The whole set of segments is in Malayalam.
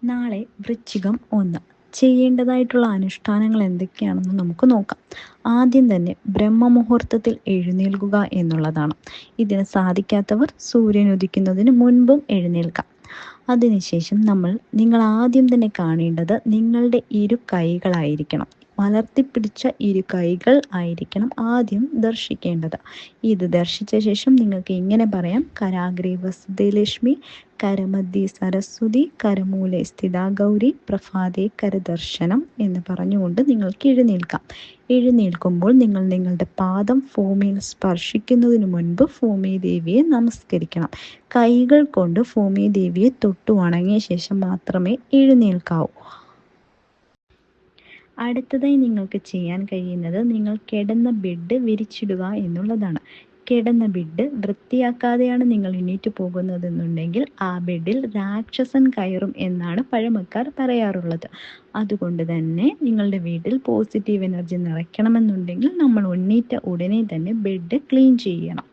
നാളെ വൃശ്ചികം 1 ചെയ്യേണ്ടതായിട്ടുള്ള അനുഷ്ഠാനങ്ങൾ എന്തൊക്കെയാണെന്ന് നമുക്ക് നോക്കാം. ആദ്യം തന്നെ ബ്രഹ്മമുഹൂർത്തത്തിൽ എഴുന്നേൽക്കുക എന്നുള്ളതാണ്. ഇതിന് സാധിക്കാത്തവർ സൂര്യൻ ഉദിക്കുന്നതിന് മുൻപും എഴുന്നേൽക്കാം. അതിനുശേഷം നിങ്ങൾ ആദ്യം തന്നെ കാണേണ്ടത് നിങ്ങളുടെ ഇരു കൈകളായിരിക്കണം. മലർത്തിപ്പിടിച്ച ഇരു കൈകൾ ആയിരിക്കണം ആദ്യം ദർശിക്കേണ്ടത്. ഇത് ദർശിച്ച ശേഷം നിങ്ങൾക്ക് ഇങ്ങനെ പറയാം: കരാഗ്രേ വസതേ ലക്ഷ്മി, കരമധ്യേ സരസ്വതി, കരമൂലെ സ്ഥിതാ ഗൗരി, പ്രഭാതേ കരദർശനം എന്ന് പറഞ്ഞുകൊണ്ട് നിങ്ങൾക്ക് എഴുന്നേൽക്കാം. എഴുന്നേൽക്കുമ്പോൾ നിങ്ങൾ നിങ്ങളുടെ പാദം ഭൂമിയിൽ സ്പർശിക്കുന്നതിന് മുൻപ് ഭൂമിദേവിയെ നമസ്കരിക്കണം. കൈകൾ കൊണ്ട് ഭൂമിദേവിയെ തൊട്ടു വണങ്ങിയ ശേഷം മാത്രമേ എഴുന്നേൽക്കാവൂ. അടുത്തതായി നിങ്ങൾക്ക് ചെയ്യാൻ കഴിയുന്നത് നിങ്ങൾ കിടന്ന ബെഡ് വിരിച്ചിടുക എന്നുള്ളതാണ്. കിടന്ന ബെഡ് വൃത്തിയാക്കാതെയാണ് നിങ്ങൾ എണീറ്റ് പോകുന്നതെന്നുണ്ടെങ്കിൽ ആ ബെഡിൽ രാക്ഷസൻ കയറും എന്നാണ് പഴമക്കാർ പറയാറുള്ളത്. അതുകൊണ്ട് തന്നെ നിങ്ങളുടെ വീട്ടിൽ പോസിറ്റീവ് എനർജി നിറയ്ക്കണമെന്നുണ്ടെങ്കിൽ നമ്മൾ എണീറ്റ ഉടനെ തന്നെ ബെഡ് ക്ലീൻ ചെയ്യണം.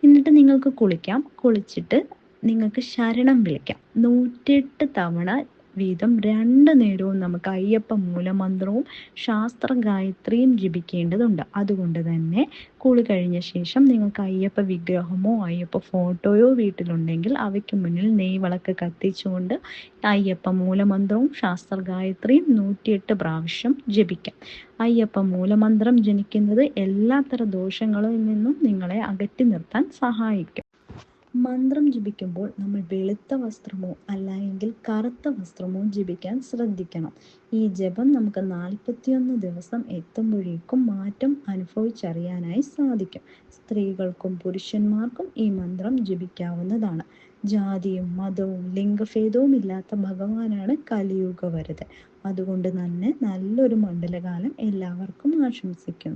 എന്നിട്ട് നിങ്ങൾക്ക് കുളിക്കാം. കുളിച്ചിട്ട് നിങ്ങൾക്ക് ശരണം വിളിക്കാം. 108 തവണ വീതം 2 നേരവും നമുക്ക് അയ്യപ്പ മൂലമന്ത്രവും ശാസ്ത്ര ഗായത്രിയും ജപിക്കേണ്ടതുണ്ട്. അതുകൊണ്ട് തന്നെ കുളി കഴിഞ്ഞ ശേഷം നിങ്ങൾക്ക് അയ്യപ്പ വിഗ്രഹമോ അയ്യപ്പ ഫോട്ടോയോ വീട്ടിലുണ്ടെങ്കിൽ അവയ്ക്ക് മുന്നിൽ നെയ്വിളക്ക് കത്തിച്ചുകൊണ്ട് അയ്യപ്പ മൂലമന്ത്രവും ശാസ്ത്ര ഗായത്രിയും 108 പ്രാവശ്യം ജപിക്കാം. അയ്യപ്പ മൂലമന്ത്രം ജപിക്കുന്നത് എല്ലാത്തര ദോഷങ്ങളിൽ നിന്നും നിങ്ങളെ അകറ്റി നിർത്താൻ സഹായിക്കും. മന്ത്രം ജപിക്കുമ്പോൾ നമ്മൾ വെളുത്ത വസ്ത്രമോ അല്ലെങ്കിൽ കറുത്ത വസ്ത്രമോ ജപിക്കാൻ ശ്രദ്ധിക്കണം. ഈ ജപം നമുക്ക് 41 ദിവസം എത്തുമ്പോഴേക്കും മാറ്റം അനുഭവിച്ചറിയാനായി സാധിക്കും. സ്ത്രീകൾക്കും പുരുഷന്മാർക്കും ഈ മന്ത്രം ജപിക്കാവുന്നതാണ്. ജാതിയും മതവും ലിംഗഭേദവും ഇല്ലാത്ത ഭഗവാനാണ് കലിയുഗ വരദൻ. അതുകൊണ്ട് തന്നെ നല്ലൊരു മണ്ഡലകാലം എല്ലാവർക്കും ആശംസിക്കുന്നു.